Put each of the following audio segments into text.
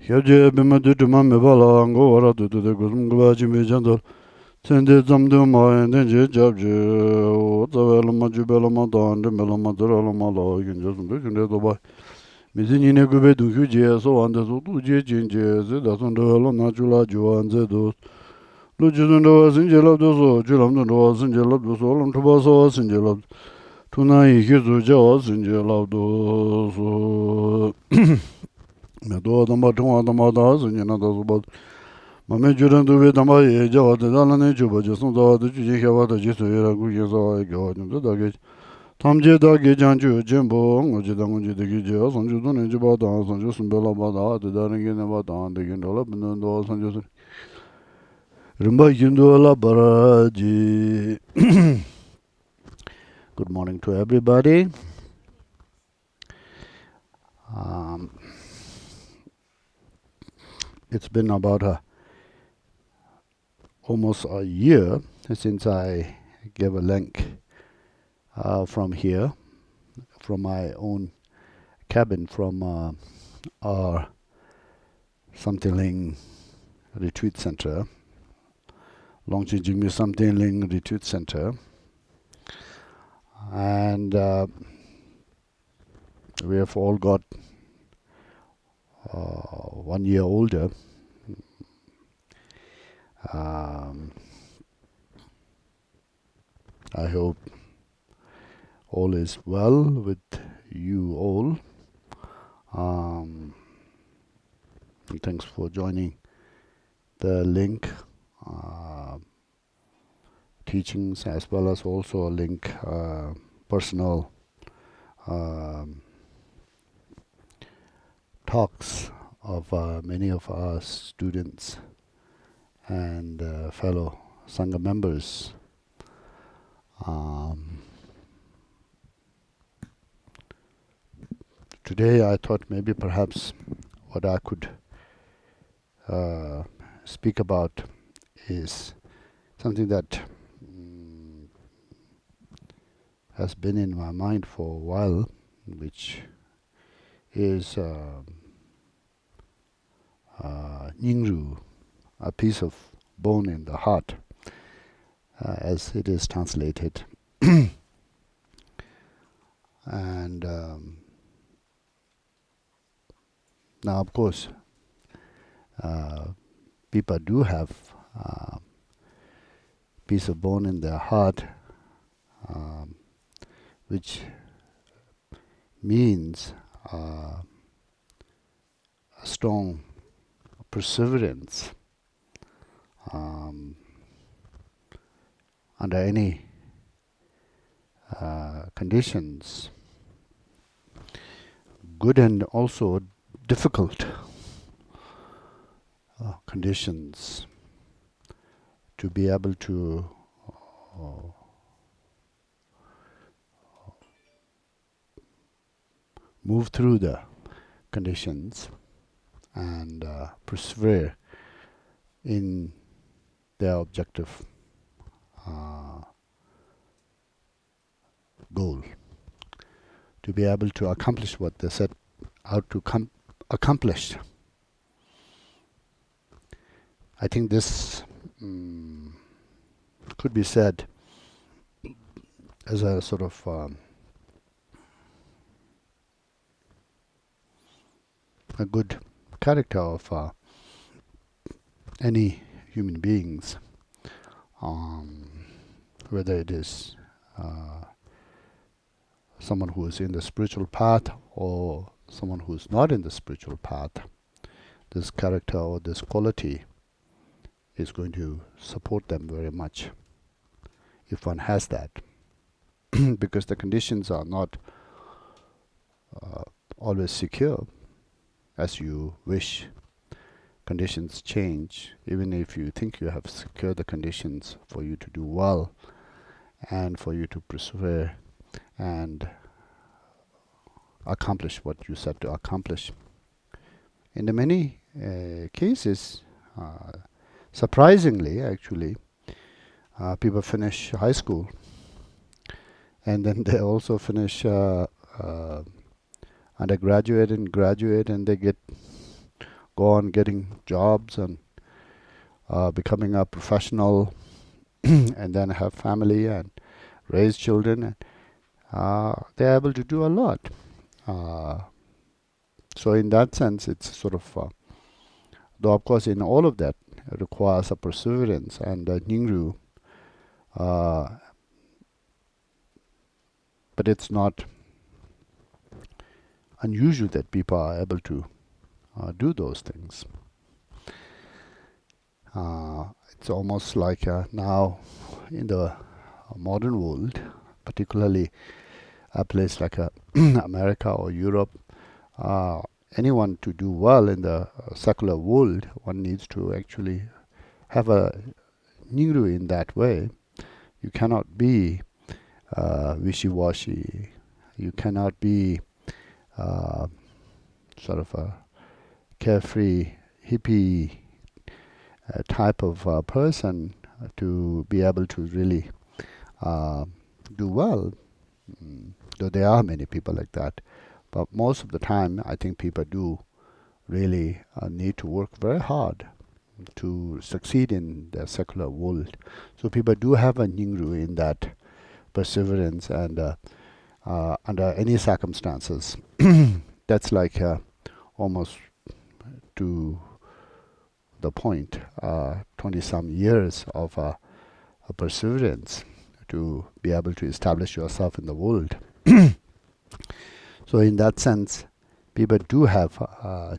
Hyaje bimadu tuma mebala ango wara du de gusum gwaji me jandol. Tende zamdu ma ende je jabje o zavela ma jubela ma dande mela ma dara ma la ginjasum de kinde do ba. Mizin yine gube du je so ande so du je jinje ze da son de la na jula juan ze do. Lu jun do sin je la do so julam do sin je la do so lam to ba so sin je la. Tuna yi ki zu ja sin je la do so. Me do adama tung adama da sin je na da so ba. Mame juran duwe dama ye jawa de dala ne juba jason dawa de juje kyawa da jiso yera gu ye zawa ye kyawa de da ge tamje da ge janju jembo ngoje da ngoje de ge je son ju ne juba da son ju sun bela ba da de da ne ne ba da de ge dola bin do son ju rimba yindo la baraji. Good morning to everybody. It's been about almost a year since I gave a link from here, from my own cabin, from our Samtiling Retreat Center, Longchen Jingmi Samtiling Retreat Center, and we have all got 1 year older. I hope all is well with you all. Thanks for joining the link teachings, as well as also a link personal talks of many of our students and fellow Sangha members. Today I thought maybe perhaps what I could speak about is something that has been in my mind for a while, which is Nyingru, a piece of bone in the heart, as it is translated. And now, of course, people do have piece of bone in their heart, which means a strong perseverance under any conditions, good and also difficult conditions, to be able to move through the conditions and persevere in their objective goal, to be able to accomplish what they set out to accomplish. I think this could be said as a sort of a good character of any human beings, whether it is someone who is in the spiritual path or someone who is not in the spiritual path. This character or this quality is going to support them very much if one has that, because the conditions are not always secure as you wish. Conditions change, even if you think you have secured the conditions for you to do well and for you to persevere and accomplish what you set to accomplish. In the many cases, surprisingly, actually, people finish high school and then they also finish undergraduate and graduate, and they go go on getting jobs and becoming a professional and then have family and raise children. And, they're able to do a lot. So in that sense, it's sort of, though of course in all of that it requires a perseverance and Nyingru, but it's not unusual that people are able to do those things. It's almost like now in the modern world, particularly a place like America or Europe, anyone to do well in the secular world, one needs to actually have a Nyingru in that way. You cannot be wishy-washy. You cannot be sort of a carefree, hippie type of person to be able to really do well. Though there are many people like that. But most of the time, I think people do really need to work very hard to succeed in the secular world. So people do have a Nyingru in that perseverance and under any circumstances. That's like almost to the point, 20-some years of perseverance to be able to establish yourself in the world. So in that sense, people do have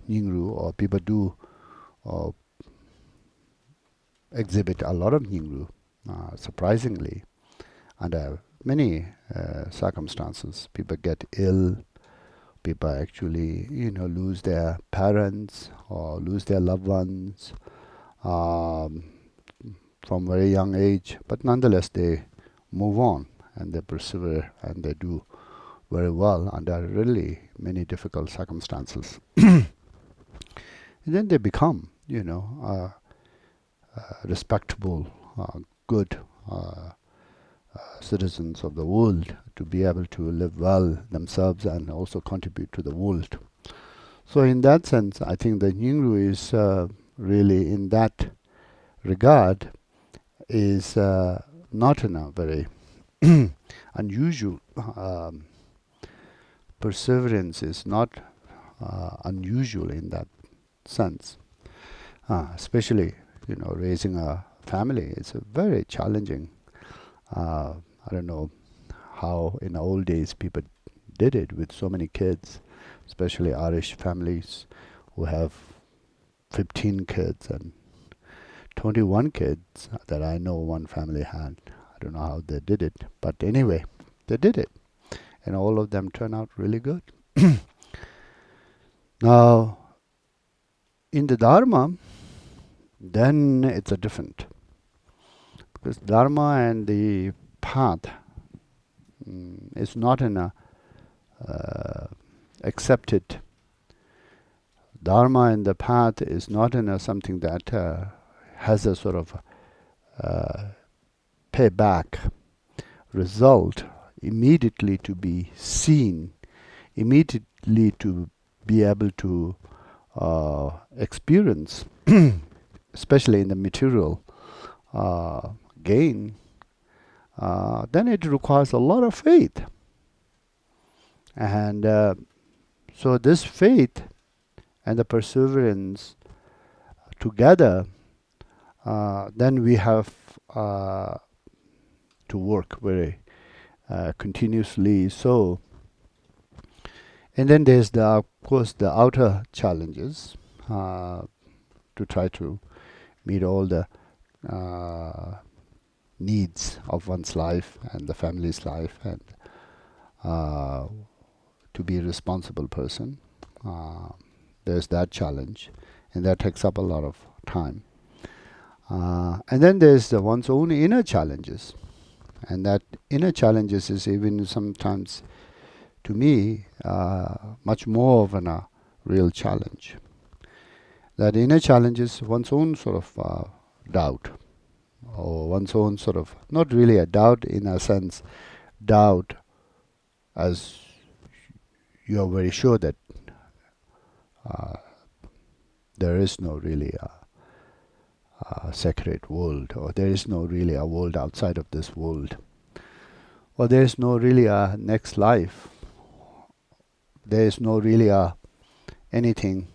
Nyingru, or people do exhibit a lot of Nyingru, surprisingly. Under many circumstances, people get ill, people actually, lose their parents or lose their loved ones from very young age, but nonetheless they move on and they persevere and they do very well under really many difficult circumstances. And then they become, respectable, good citizens of the world, to be able to live well themselves and also contribute to the world. So in that sense, I think the Nyingru is really, in that regard, is not in a very unusual. Perseverance is not unusual in that sense. Especially, raising a family is a very challenging. I don't know how in the old days people did it with so many kids, especially Irish families who have 15 kids and 21 kids that I know one family had. I don't know how they did it, but anyway, they did it. And all of them turned out really good. Now, in the Dharma, then it's a different. Because Dharma and the path is not in a accepted. Dharma and the path is not in a something that has a sort of payback result immediately to be seen, immediately to be able to experience, especially in the material gain, then it requires a lot of faith. And so this faith and the perseverance together, then we have to work very continuously. So, and then there's of course the outer challenges to try to meet all the needs of one's life and the family's life, and to be a responsible person. There's that challenge, and that takes up a lot of time. And then there's one's own inner challenges, and that inner challenges is even sometimes, to me, much more of a real challenge. That inner challenge is one's own sort of doubt, or one's own sort of, not really a doubt in a sense, doubt as you are very sure that there is no really a sacred world, or there is no really a world outside of this world, or there is no really a next life. There is no really a anything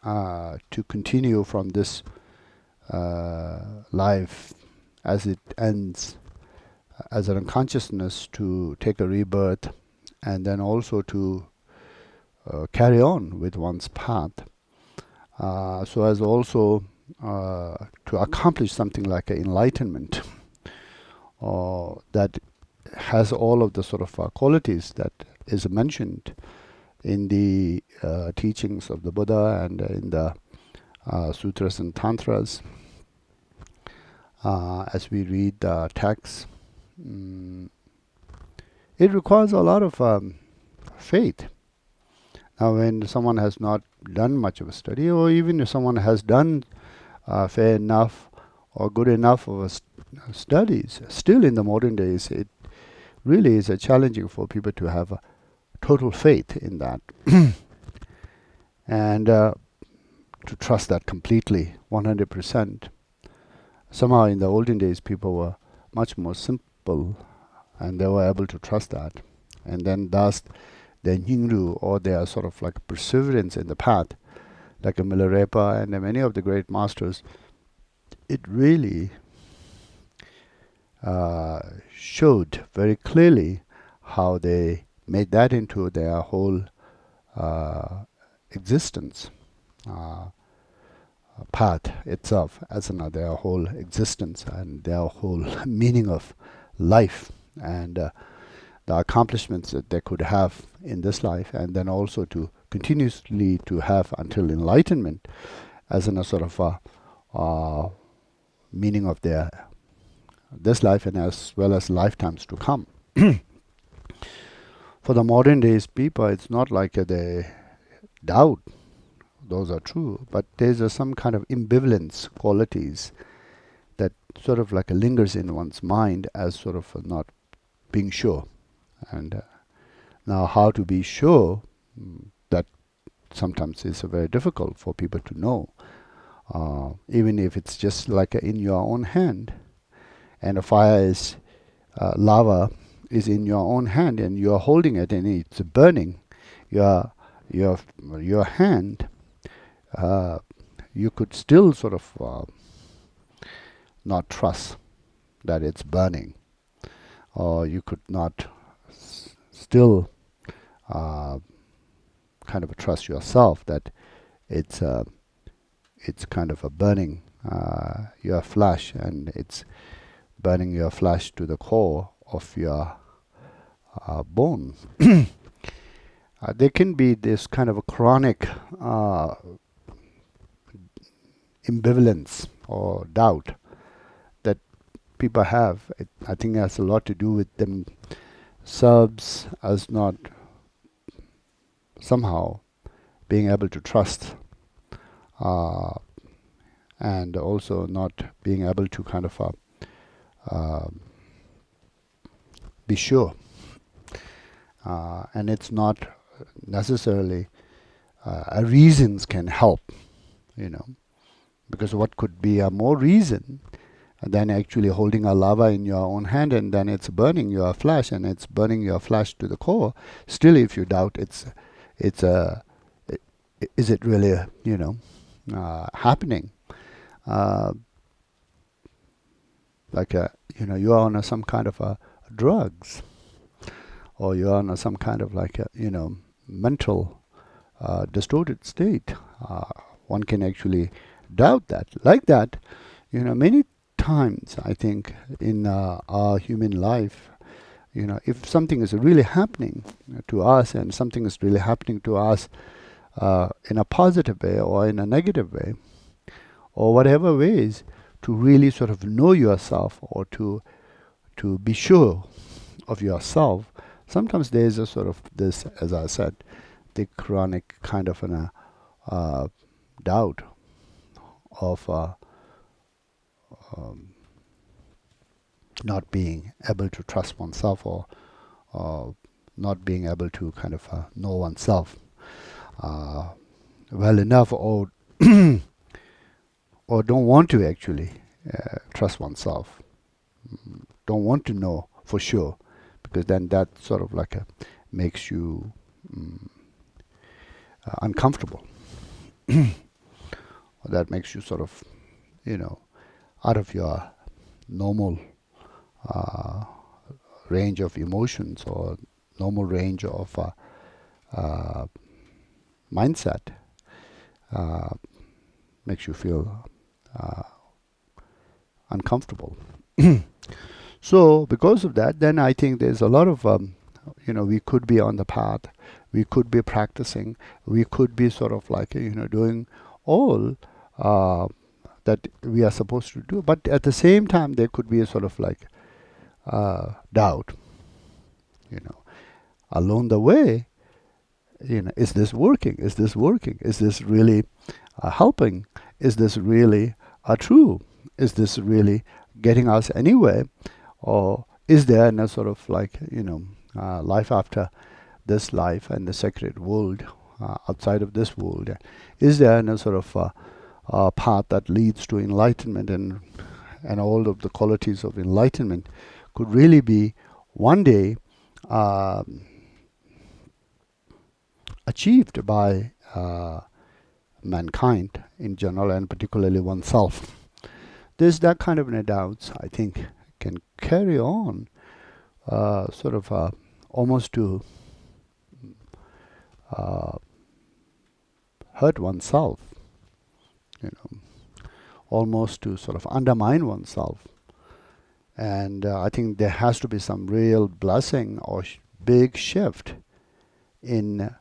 to continue from this life as it ends, as an unconsciousness to take a rebirth, and then also to carry on with one's path, so as also to accomplish something like enlightenment, that has all of the sort of qualities that is mentioned in the teachings of the Buddha and in the sutras and tantras. As we read the texts, it requires a lot of faith. Now, when someone has not done much of a study, or even if someone has done fair enough or good enough of studies, still in the modern days, it really is challenging for people to have a total faith in that and to trust that completely, 100%. Somehow in the olden days, people were much more simple and they were able to trust that. And then thus their Nyingru, or their sort of like perseverance in the path, like a Milarepa and many of the great masters, it really showed very clearly how they made that into their whole existence, path itself, as their whole existence and their whole meaning of life, and the accomplishments that they could have in this life, and then also to continuously to have until enlightenment as in a sort of meaning of their this life, and as well as lifetimes to come. For the modern days people, it's not like they doubt those are true, but there's some kind of ambivalence qualities that sort of like lingers in one's mind as sort of not being sure. And now how to be sure, that sometimes is very difficult for people to know, even if it's just like in your own hand, and a fire is lava is in your own hand and you're holding it and it's burning your hand, you could still sort of not trust that it's burning, or you could not still kind of trust yourself that it's kind of a burning your flesh, and it's burning your flesh to the core of your bone. There can be this kind of a chronic ambivalence or doubt that people have. I think it has a lot to do with themselves as not somehow being able to trust, and also not being able to kind of be sure. And it's not necessarily reasons can help, because what could be a more reason than actually holding a lava in your own hand and then it's burning your flesh, and it's burning your flesh to the core. Still, if you doubt is it really happening? Like you are on some kind of drugs, or you are on some kind of like mental distorted state. One can actually doubt that. Like that, many times I think in our human life, if something is really happening to us, and something is really happening to us in a positive way or in a negative way, or whatever ways, to really sort of know yourself, or to be sure of yourself, sometimes there is a sort of this, as I said, the chronic kind of an doubt of not being able to trust oneself, or not being able to kind of know oneself well enough, or or don't want to actually trust oneself, don't want to know for sure, because then that sort of like makes you uncomfortable. Or that makes you sort of, out of your normal range of emotions or normal range of mindset. Makes you feel uncomfortable. So because of that, then I think there's a lot of, we could be on the path, we could be practicing, we could be sort of like, doing all that we are supposed to do. But at the same time, there could be a sort of like doubt, along the way, is this working? Is this working? Is this really helping? Is this really true? Is this really getting us anywhere? Or is there a sort of like, life after this life and the sacred world outside of this world? Is there a sort of path that leads to enlightenment, and all of the qualities of enlightenment could really be one day achieved by mankind in general, and particularly oneself? There's that kind of doubts, I think, can carry on sort of almost to hurt oneself, almost to sort of undermine oneself. And I think there has to be some real blessing or big shift in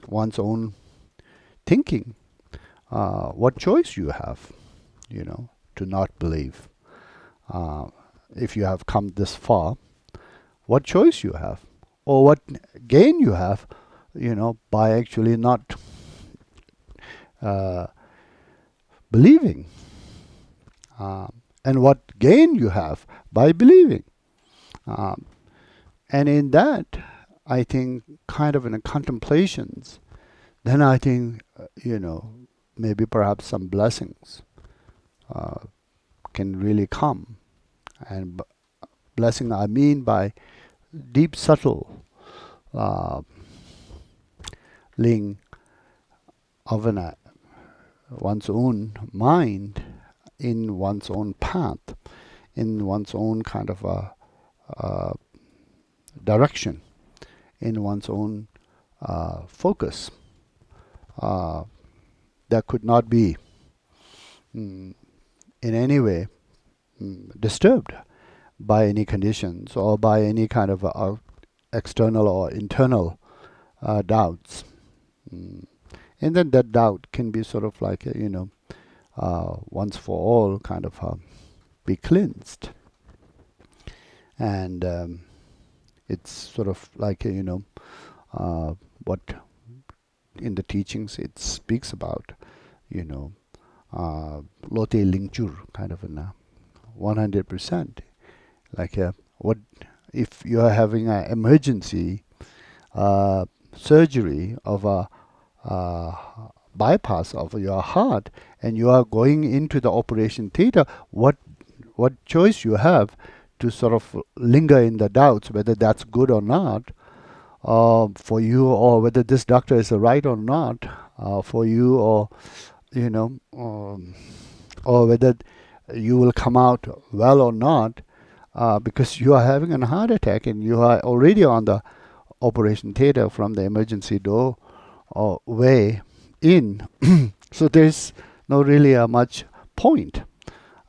one's own thinking. What choice you have, to not believe. If you have come this far, what choice you have, or what gain you have, by actually not believing, and what gain you have by believing. And in that, I think, kind of in a contemplations, then I think, maybe perhaps some blessings can really come. And blessing I mean by deep, subtle ling of one's own mind, in one's own path, in one's own kind of a direction, in one's own focus, that could not be in any way disturbed by any conditions or by any kind of external or internal doubts. And then that doubt can be sort of like, once for all kind of be cleansed. And it's sort of like, what in the teachings it speaks about, lote lingchur, kind of a 100%. Like what if you are having an emergency surgery of a bypass of your heart, and you are going into the operation theater, what choice you have to sort of linger in the doubts whether that's good or not for you, or whether this doctor is right or not for you, or or whether you will come out well or not, because you are having a heart attack and you are already on the operation theater from the emergency door or way in. So there's no really much point.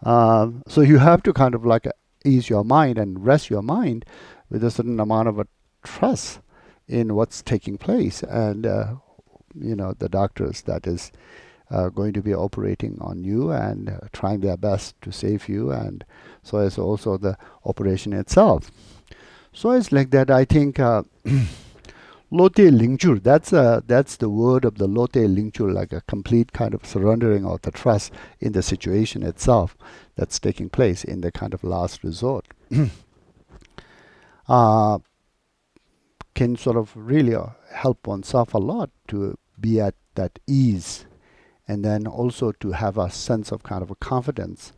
So you have to kind of like ease your mind and rest your mind with a certain amount of a trust in what's taking place, and the doctors that is going to be operating on you and trying their best to save you, and so is also the operation itself. So it's like that. I think Lote Lingchur, that's the word of the Lote Lingchur, like a complete kind of surrendering of the trust in the situation itself that's taking place in the kind of last resort. Can sort of really help oneself a lot to be at that ease and then also to have a sense of kind of a confidence.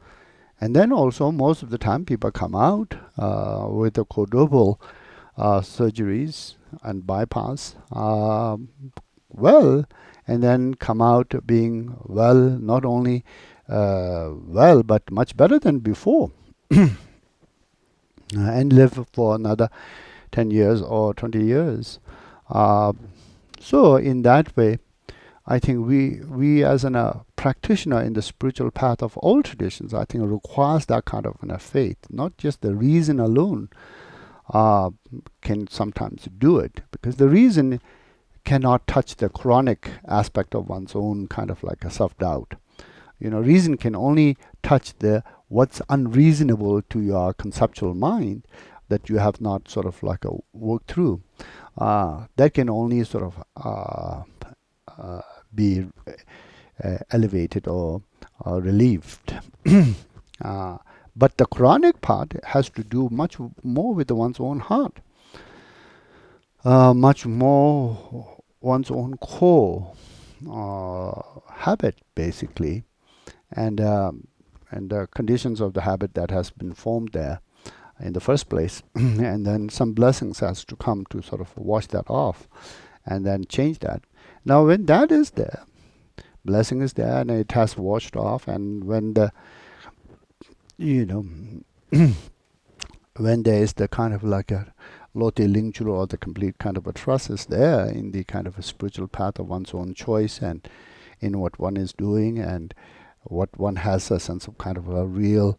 And then also, most of the time, people come out with the quadruple surgeries and bypass well, and then come out being well, not only well, but much better than before, and live for another 10 years or 20 years. So in that way, I think we as a practitioner in the spiritual path of all traditions, I think requires that kind of faith, not just the reason alone can sometimes do it, because the reason cannot touch the chronic aspect of one's own kind of like a self-doubt. Reason can only touch the what's unreasonable to your conceptual mind that you have not sort of like worked through. That can only sort of be elevated or relieved. But the chronic part has to do much more with one's own heart, much more one's own core habit, basically, and the conditions of the habit that has been formed there in the first place. And then some blessings has to come to sort of wash that off and then change that. Now when that is there, blessing is there and it has washed off, and when the when there is the kind of like a Lote Lingchuru, or the complete kind of a trust is there in the kind of a spiritual path of one's own choice and in what one is doing and what one has a sense of kind of a real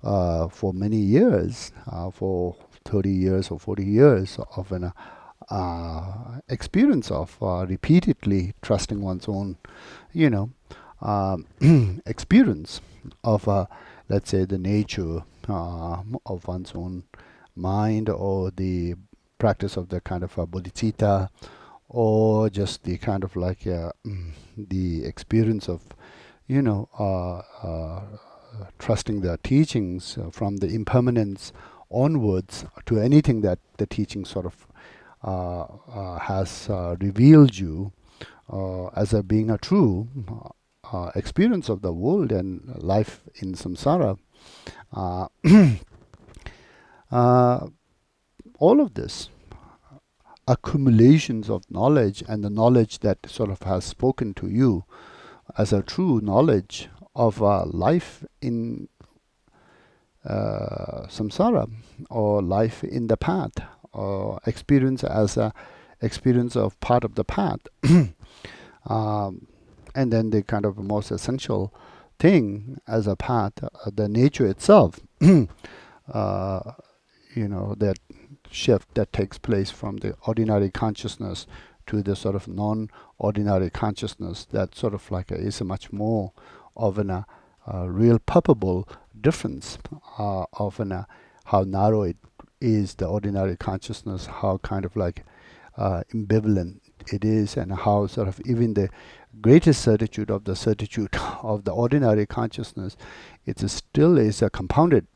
for many years, for 30 years or 40 years of an experience of repeatedly trusting one's own, experience of, let's say, the nature of one's own mind, or the practice of the kind of a bodhicitta, or just the kind of like the experience of, trusting the teachings from the impermanence onwards to anything that the teaching sort of has revealed you as a being a true experience of the world and life in samsara. All of this accumulations of knowledge, and the knowledge that sort of has spoken to you as a true knowledge of life in samsara, or life in the path, or experience as a experience of part of the path. And then the kind of most essential thing as a path, the nature itself, that shift that takes place from the ordinary consciousness to the sort of non-ordinary consciousness, that sort of like is a much more of a real palpable difference of how narrow it is, the ordinary consciousness, how kind of like ambivalent it is, and how sort of even the greatest certitude of the ordinary consciousness, it still is compounded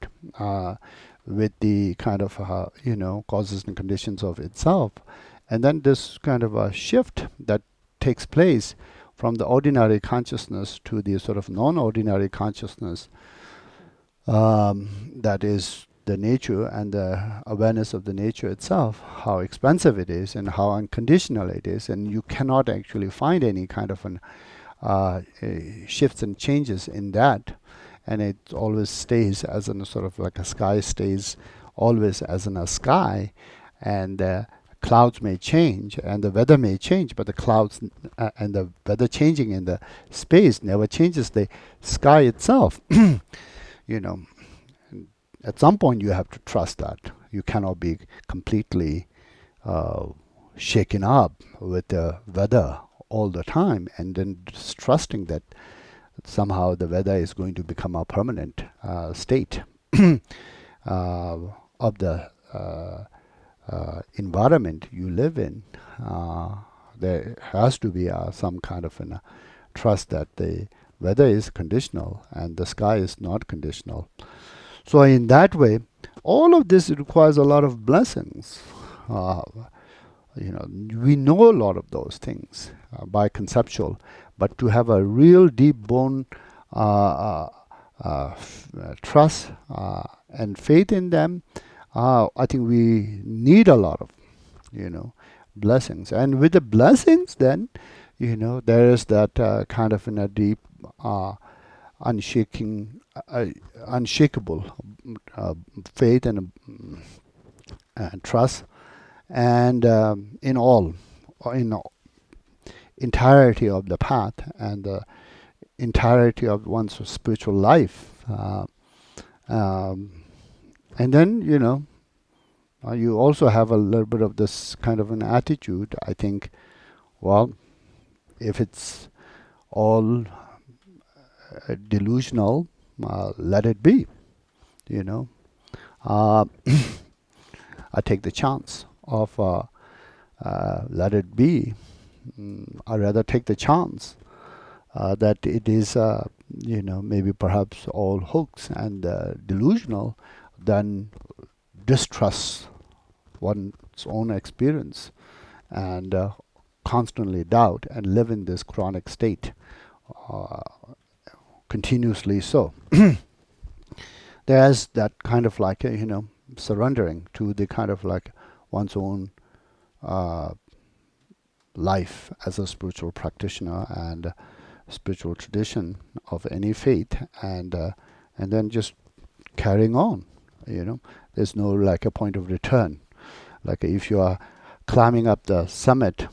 with the kind of causes and conditions of itself. And then this kind of a shift that takes place from the ordinary consciousness to the sort of non-ordinary consciousness, that is the nature and the awareness of the nature itself, how expansive it is and how unconditional it is, and you cannot actually find any kind of shifts and changes in that, and it always stays as a sort of like a sky stays always as in a sky, and clouds may change and the weather may change, but the clouds and the weather changing in the space never changes the sky itself. At some point you have to trust that. You cannot be completely shaken up with the weather all the time, and then just trusting that somehow the weather is going to become a permanent state of the environment you live in. There has to be some kind of trust that the weather is conditional and the sky is not conditional. So in that way, all of this requires a lot of blessings. We know a lot of those things by conceptual, but to have a real deep bone trust and faith in them, I think we need a lot of, blessings. And with the blessings, then, there is that kind of in a deep, unshaking, unshakable faith and trust, and in all, in entirety of the path and the entirety of one's spiritual life. And then, you also have a little bit of this kind of an attitude, I think, well, if it's all delusional, let it be, I take the chance of let it be. I rather take the chance that it is, maybe perhaps all hoax and delusional than distrust one's own experience and constantly doubt and live in this chronic state continuously. So there's that kind of like surrendering to the kind of like one's own life as a spiritual practitioner and spiritual tradition of any faith, and then just carrying on. There's no like a point of return. Like if you are climbing up the summit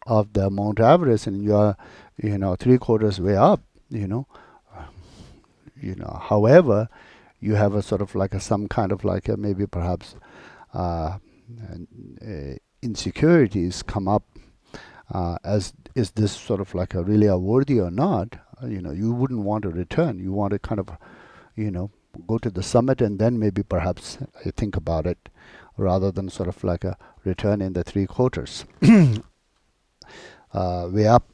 of the Mount Everest and you are 3/4 way up, however, you have a sort of like some kind of like maybe perhaps insecurities come up, as is this sort of like a really a worthy or not. You wouldn't want to return. You want to kind of go to the summit and then maybe perhaps think about it, rather than sort of like a return in the 3/4 way up.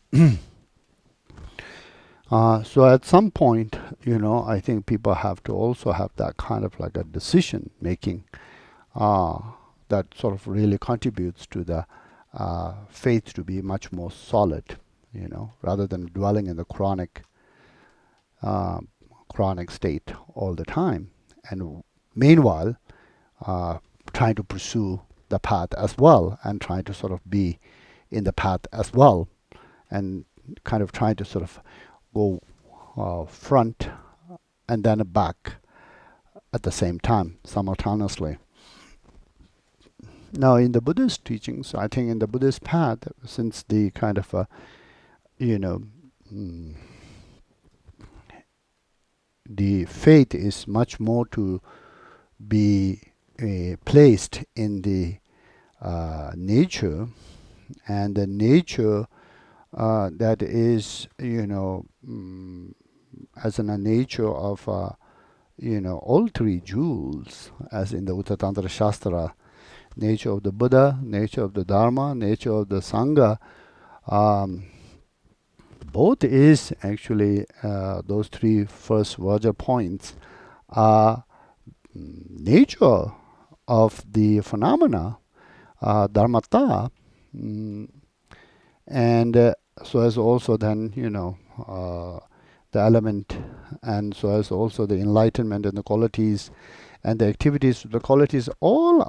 So at some point, I think people have to also have that kind of like a decision making that sort of really contributes to the faith to be much more solid, rather than dwelling in the chronic state all the time, and meanwhile trying to pursue the path as well, and trying to sort of be in the path as well, and kind of trying to sort of go front and then back at the same time, simultaneously. Now, in the Buddhist teachings, I think in the Buddhist path, since the kind of the faith is much more to be placed in the nature, and the nature that is, as in a nature of, all three jewels, as in the Uttatantra Shastra, nature of the Buddha, nature of the Dharma, nature of the Sangha. Both is actually those three first Vajra points are nature of the phenomena, dharmata, and so as also then the element, and so as also the enlightenment and the qualities and the activities, the qualities, all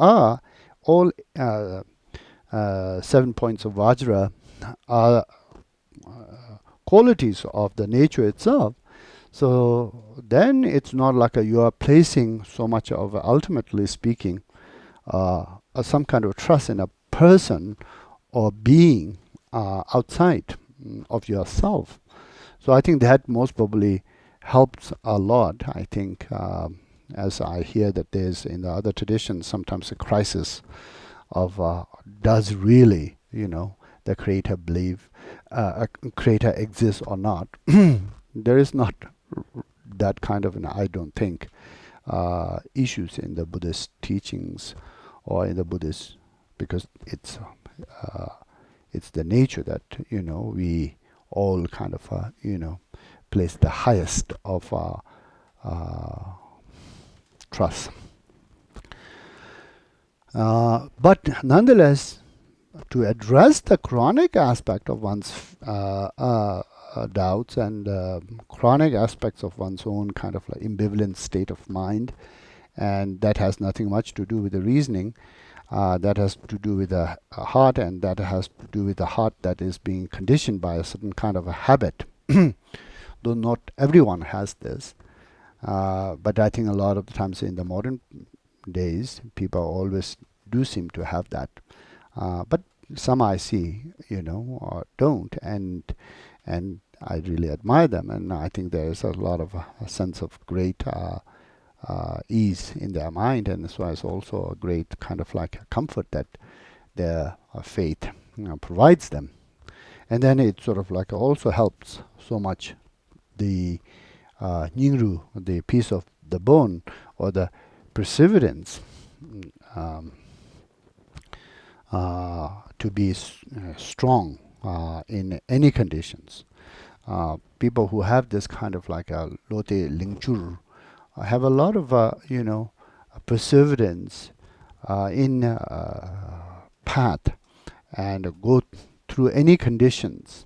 7 points of Vajra are qualities of the nature itself. So then it's not like you are placing so much of, ultimately speaking, some kind of trust in a person or being outside of yourself. So I think that most probably helps a lot. I think, as I hear that there's in the other traditions sometimes a crisis of does really, the creator believe, a creator exists or not. There is not that kind of, I don't think, issues in the Buddhist teachings or in the Buddhist, because it's the nature that, we all kind of, place the highest of trust. But nonetheless, to address the chronic aspect of one's doubts and chronic aspects of one's own kind of like ambivalent state of mind, and that has nothing much to do with the reasoning. That has to do with the heart, and that has to do with the heart that is being conditioned by a certain kind of a habit. Though not everyone has this, but I think a lot of the times in the modern days, people always do seem to have that. But some I see, don't, and I really admire them, and I think there is a lot of a sense of great ease in their mind, and as well as also a great kind of like a comfort that their faith provides them. And then it sort of like also helps so much the Nyingru, the piece of the bone, or the perseverance to be strong in any conditions. People who have this kind of like a lote lingchur have a lot of perseverance in path, and go through any conditions,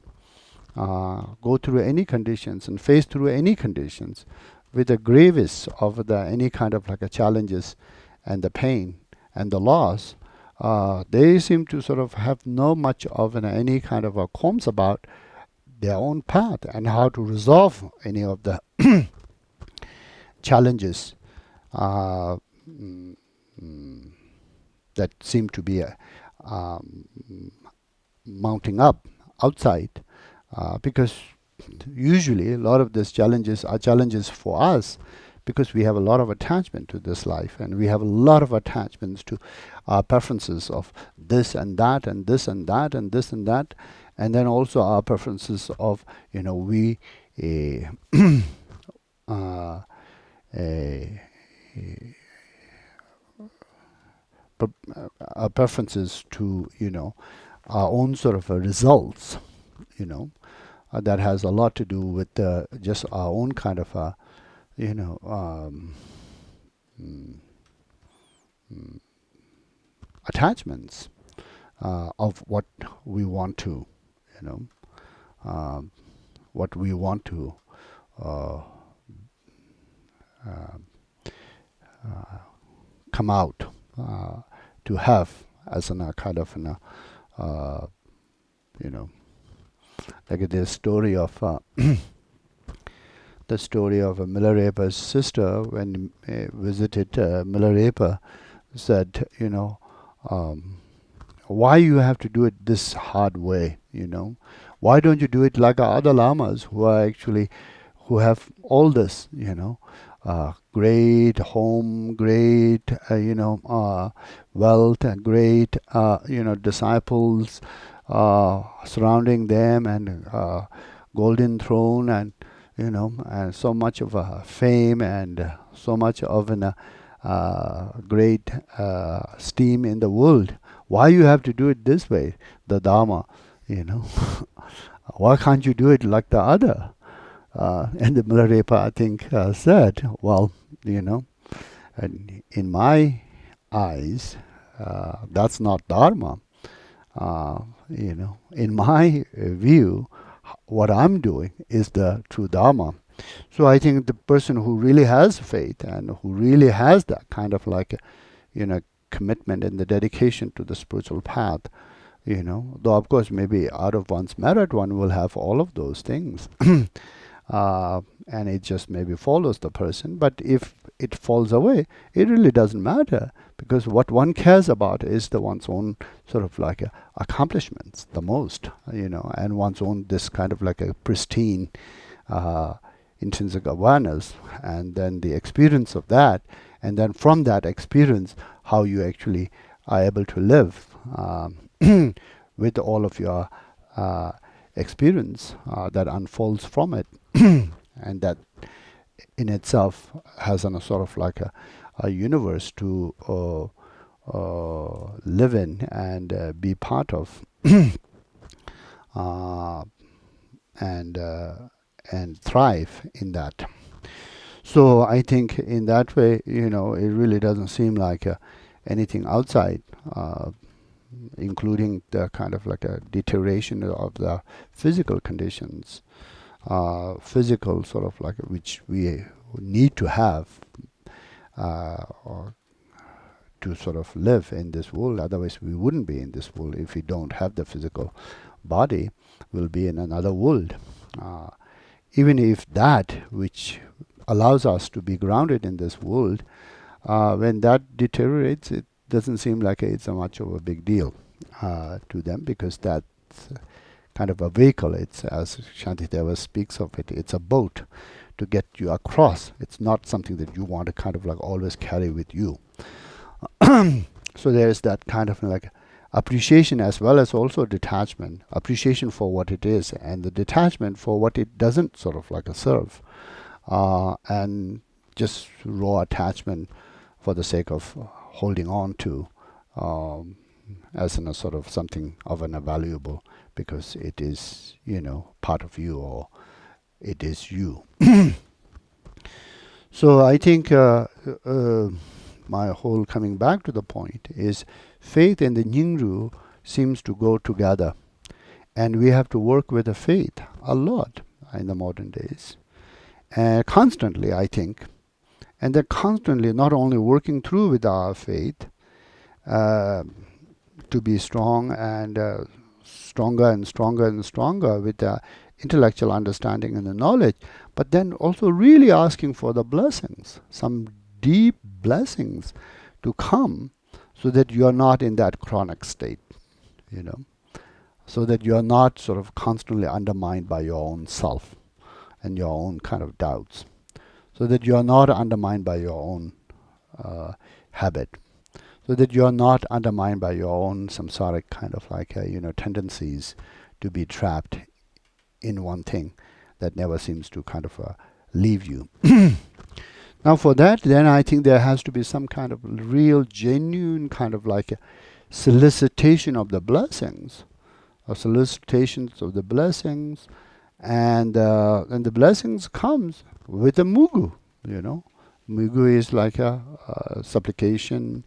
and face through any conditions with the gravest of the any kind of like a challenges and the pain and the loss. They seem to sort of have no much of any kind of a qualms about their own path and how to resolve any of the challenges that seem to be mounting up outside, because usually a lot of these challenges are challenges for us, because we have a lot of attachment to this life, and we have a lot of attachments to our preferences of this and that and this and that and this and that, and then also our preferences of our preferences to our own sort of results, that has a lot to do with just our own kind of attachments of what we want to, what we want to come out to have as a kind of like this story of the story of Milarepa's sister when visited Milarepa, said, why you have to do it this hard way, why don't you do it like our other lamas who have all this, great home, great, wealth, and great, disciples surrounding them, and golden throne, and and so much of fame, and so much of great steam in the world. Why you have to do it this way, the Dharma, Why can't you do it like the other? And the Milarepa, I think, said, well, and in my eyes, that's not Dharma. In my view, what I'm doing is the true Dharma. So I think the person who really has faith and who really has that kind of like, commitment and the dedication to the spiritual path, though of course maybe out of one's merit one will have all of those things, and it just maybe follows the person. But if it falls away, it really doesn't matter, because what one cares about is the one's own sort of like accomplishments the most, and one's own this kind of like a pristine intrinsic awareness, and then the experience of that, and then from that experience how you actually are able to live with all of your experience that unfolds from it, and that in itself has a sort of like a universe to live in and be part of, and thrive in that. So I think in that way, it really doesn't seem like anything outside, including the kind of like a deterioration of the physical conditions, physical sort of like which we need to have or to sort of live in this world. Otherwise, we wouldn't be in this world. If we don't have the physical body, we'll be in another world. Even if that which allows us to be grounded in this world, when that deteriorates, it doesn't seem like it's a much of a big deal to them, because that's kind of a vehicle. It's, as Shantideva speaks of it, it's a boat to get you across. It's not something that you want to kind of like always carry with you. So there is that kind of like appreciation as well as also detachment. Appreciation for what it is, and the detachment for what it doesn't sort of like serve. And just raw attachment for the sake of holding on to as in a sort of something of an valuable, because it is, part of you, or it is you. So I think my whole coming back to the point is faith and the Nyingru seems to go together, and we have to work with the faith a lot in the modern days, constantly, I think. And they're constantly not only working through with our faith to be strong and stronger and stronger and stronger with the intellectual understanding and the knowledge, but then also really asking for the blessings, some deep blessings to come, so that you are not in that chronic state, so that you are not sort of constantly undermined by your own self and your own kind of doubts, so that you are not undermined by your own habit, so that you are not undermined by your own samsaric kind of like tendencies to be trapped in one thing that never seems to kind of leave you. Now for that, then I think there has to be some kind of real genuine kind of like a solicitation of the blessings, or solicitations of the blessings, and the blessings comes with a mugu. Mugu is like a supplication,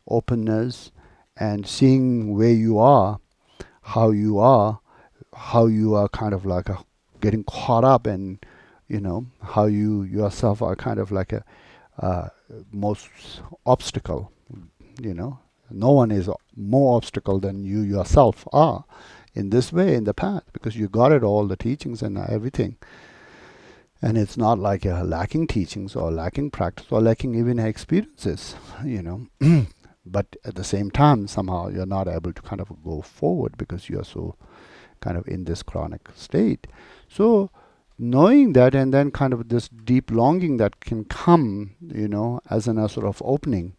openness, and seeing where you are, how you are kind of like getting caught up, and how you yourself are kind of like a most obstacle. No one is more obstacle than you yourself are in this way, in the path, because you got it all, the teachings and everything. And it's not like lacking teachings or lacking practice or lacking even experiences, But at the same time, somehow you're not able to kind of go forward because you're so kind of in this chronic state. So knowing that, and then kind of this deep longing that can come, as a sort of opening,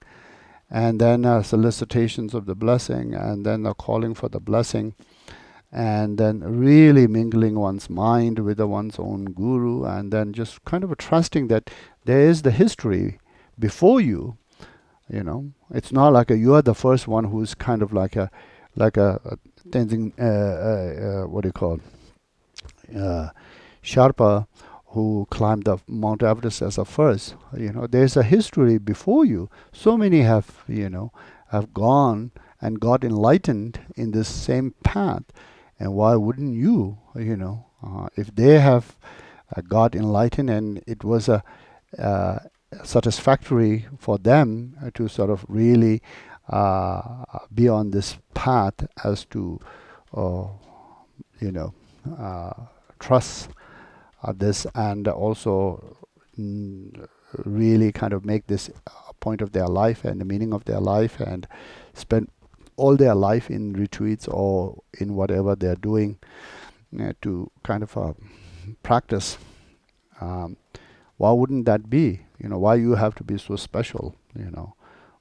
and then solicitations of the blessing, and then a calling for the blessing, and then really mingling one's mind with one's own guru, and then just kind of trusting that there is the history before you. It's not like you are the first one who's kind of like a Tenzing, what do you call, Sharpa, who climbed up Mount Everest as a first. There's a history before you. So many have gone and got enlightened in this same path. And why wouldn't you, if they have got enlightened, and it was a satisfactory for them to sort of really be on this path, as to, trust this, and also really kind of make this a point of their life and the meaning of their life, and spend all their life in retreats or in whatever they're doing to kind of practice. Why wouldn't that be? Why you have to be so special?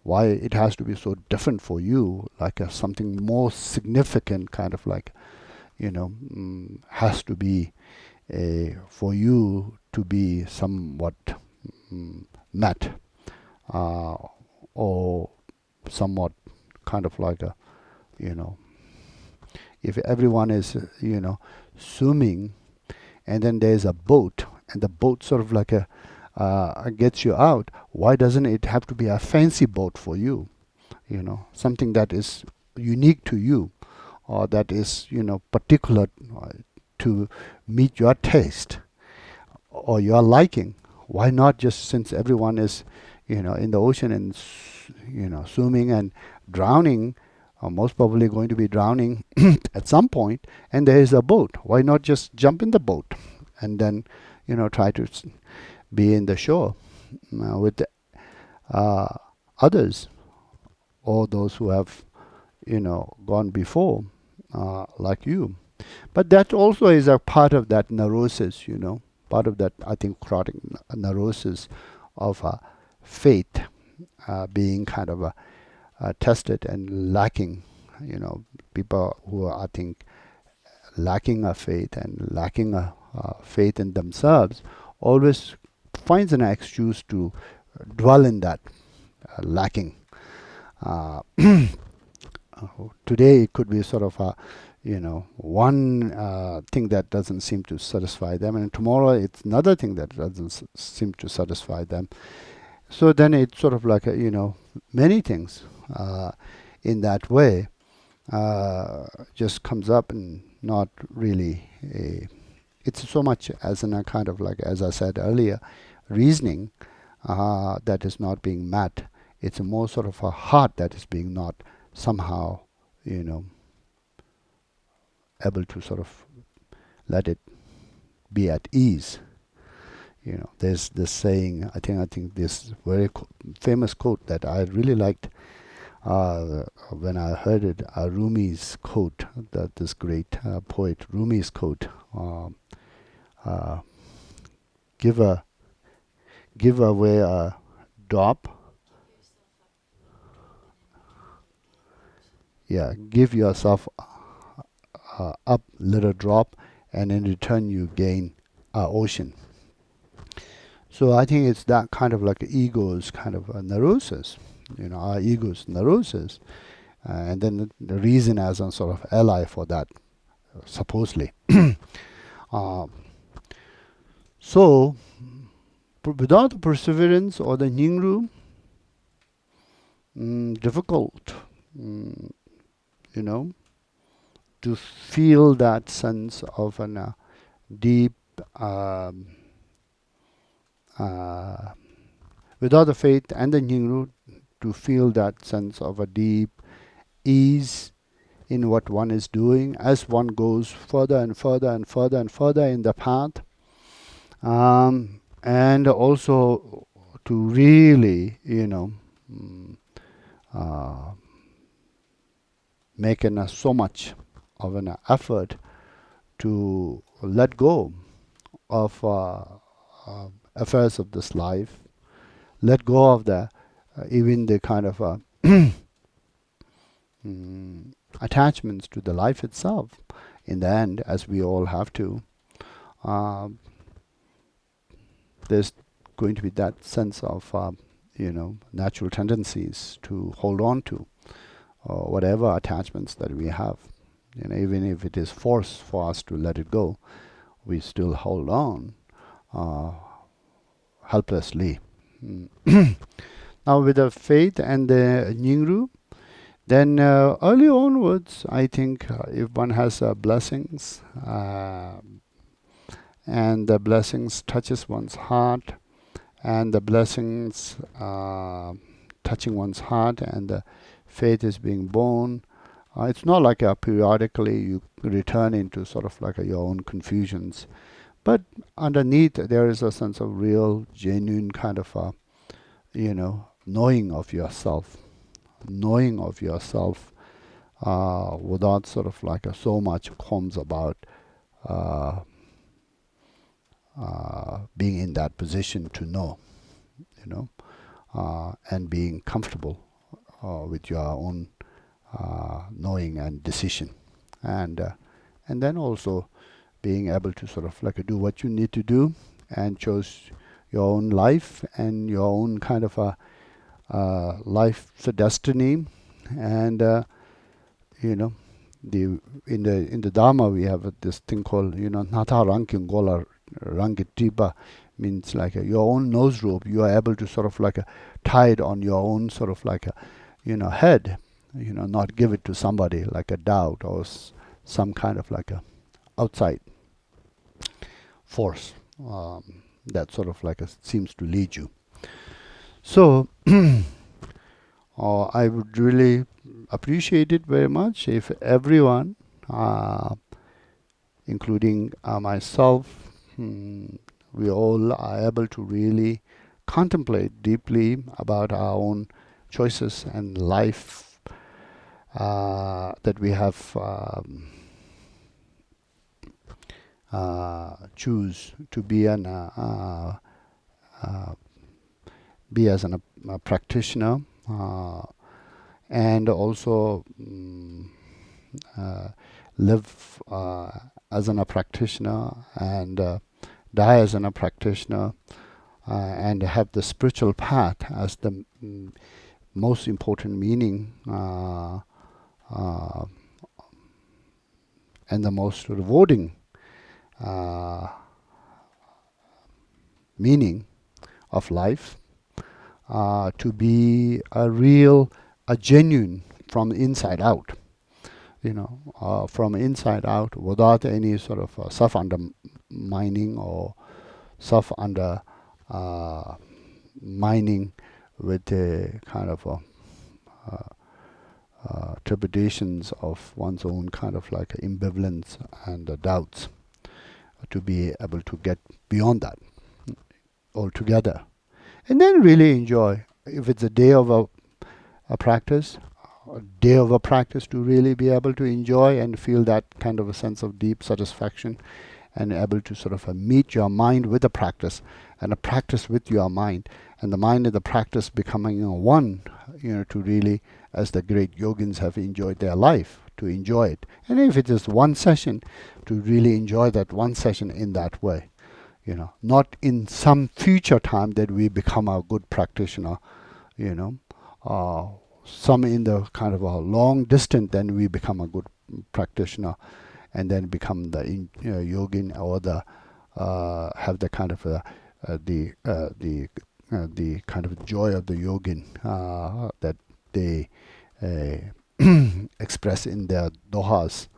Why it has to be so different for you, like something more significant kind of like, has to be for you to be somewhat met, or somewhat kind of like if everyone is, swimming, and then there's a boat, and the boat sort of like gets you out, why doesn't it have to be a fancy boat for you? Something that is unique to you, or that is, particular to meet your taste or your liking. Why not just, since everyone is, in the ocean and, swimming and drowning, or most probably going to be drowning at some point, and there is a boat. Why not just jump in the boat and then, try to be in the shore with others, or those who have, gone before, like you. But that also is a part of that neurosis, part of that, I think, chronic neurosis of faith being kind of tested and lacking. People who are, I think, lacking a faith and lacking a faith in themselves always finds an excuse to dwell in that lacking. Today it could be sort of a, one thing that doesn't seem to satisfy them, and tomorrow it's another thing that doesn't seem to satisfy them. So then it's sort of like many things in that way just comes up and not really it's so much as in a kind of like, as I said earlier, reasoning that is not being met. It's a more sort of a heart that is being not somehow, able to sort of let it be at ease. There's this saying, I think this very famous quote that I really liked when I heard it, Rumi's quote, that this great poet Rumi's quote, give away a drop. Yeah, give yourself up little drop, and in return you gain ocean. So I think it's that kind of like ego's kind of a neurosis, our ego's neurosis, and then the reason as a sort of ally for that, supposedly. So without the perseverance or the Nyingru, difficult, to feel that sense of an deep, without the faith and the Nyingru, to feel that sense of a deep ease in what one is doing as one goes further and further and further and further in the path, and also to really, making so much of an effort to let go of affairs of this life, let go of the even the kind of attachments to the life itself. In the end, as we all have to, there's going to be that sense of natural tendencies to hold on to whatever attachments that we have. Even if it is forced for us to let it go, we still hold on helplessly. Now with the faith and the Nyingru, then early onwards, I think if one has blessings, and the blessings touches one's heart, and the blessings touching one's heart, and the faith is being born, it's not like periodically you return into sort of like your own confusions, but underneath there is a sense of real, genuine kind of knowing of yourself, without sort of like so much comes about being in that position to know, and being comfortable with your own knowing and decision, and then also being able to sort of like do what you need to do and choose your own life and your own kind of a life's destiny. And the in the Dharma we have this thing called Nata Ranking Gola Rangitiba, means like your own nose rope. You are able to sort of like tie it on your own sort of like head, not give it to somebody like a doubt or some kind of like a outside force that sort of like seems to lead you. So I would really appreciate it very much if everyone, including myself, we all are able to really contemplate deeply about our own choices and life that we have choose to be be as a practitioner, and also live as a practitioner, and die as a practitioner, and have the spiritual path as the most important meaning and the most rewarding meaning of life, to be a genuine from inside out, from inside out, without any sort of self undermining or self undermining with a kind of trepidations of one's own kind of like ambivalence and doubts, to be able to get beyond that altogether, and then really enjoy. If it's a day of a practice, to really be able to enjoy and feel that kind of a sense of deep satisfaction, and able to sort of meet your mind with the practice, and a practice with your mind, and the mind and the practice becoming one, to really, as the great yogins have enjoyed their life, to enjoy it. And if it is one session, to really enjoy that one session in that way. Not in some future time that we become a good practitioner, some in the kind of a long distance, then we become a good practitioner, and then become the yogin, or the have the kind of the kind of joy of the yogin that they express in their dohas,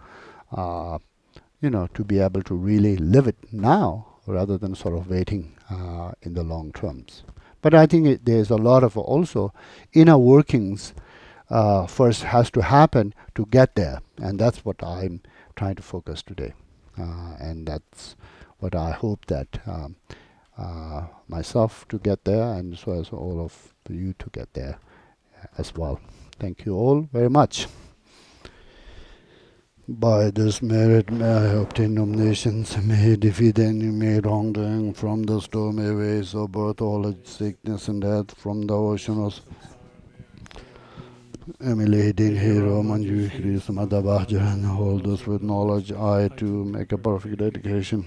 to be able to really live it now, rather than sort of waiting in the long terms. But I think there's a lot of also inner workings first has to happen to get there, and that's what I'm trying to focus today, and that's what I hope that myself to get there, and so as all of you to get there as well. Thank you all very much. By this merit may I obtain nominations, may defeat any wrongdoing from the stormy waves of birth, all sickness and death, from the ocean of emulating hero Manju Shri Samadhabhaja, and hold this with knowledge, I too make a perfect dedication.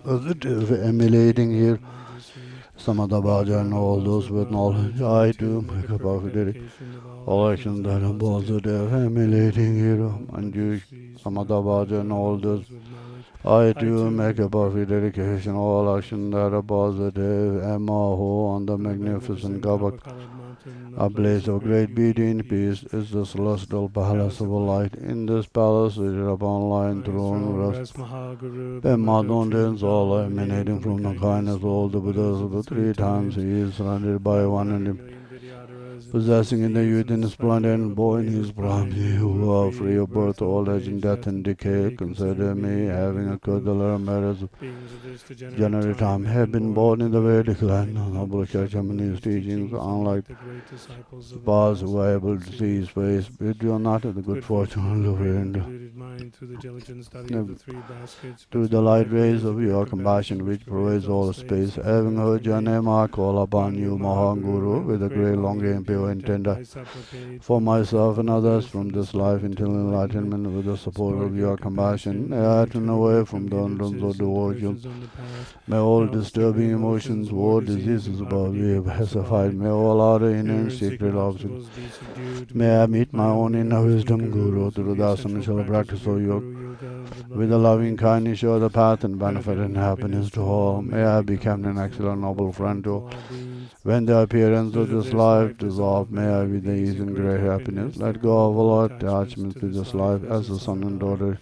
Positive emulating here Samadhabhaja, and all those with knowledge, I too make a perfect dedication. All actions that are positive, emulating hero Manju Samadhabhaja, and all those, I too make a perfect dedication. All actions that are positive, Emaho on the magnificent Gabak, a blaze of great beauty and peace, is the celestial palace of light. In this palace, seated upon lion throne, rests Pemadondans, all emanating from the kindness of all the Buddhas of the three times. He is surrounded by one and him, possessing in the youth and splendor, and born in his prime, who are free of birth, old age, and death and decay. Consider me, having occurred the latter matters of general time, have been born in the Vedic land. Noble Chachamuni's teachings, unlike the past, who are able to see his face, but you are not of the good fortune of living through the light rays of your compassion, which pervades all space. Having heard your name, I call upon you, Mahaguru, with a great longing, pure and tender, for myself and others from this life until enlightenment. With the support of your compassion, may I turn away from the hindrance of devotion. May all disturbing emotions, war, diseases above be pacified. May all other inner and secret obstacles, may I meet my own inner wisdom, Guru, through the essential practice of yoga. With a loving kindness, show the path and benefit and happiness to all. May I become an excellent noble friend to when the appearance of this life dissolve. May I be the ease and great happiness. Let go of all attachments to this life as a son and daughter.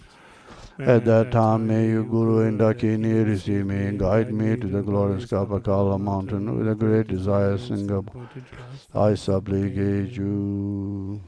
At that time, may you, Guru Indakini, receive me and guide me to the glorious Kapakala mountain with a great desire, Singapore. I supplicate you.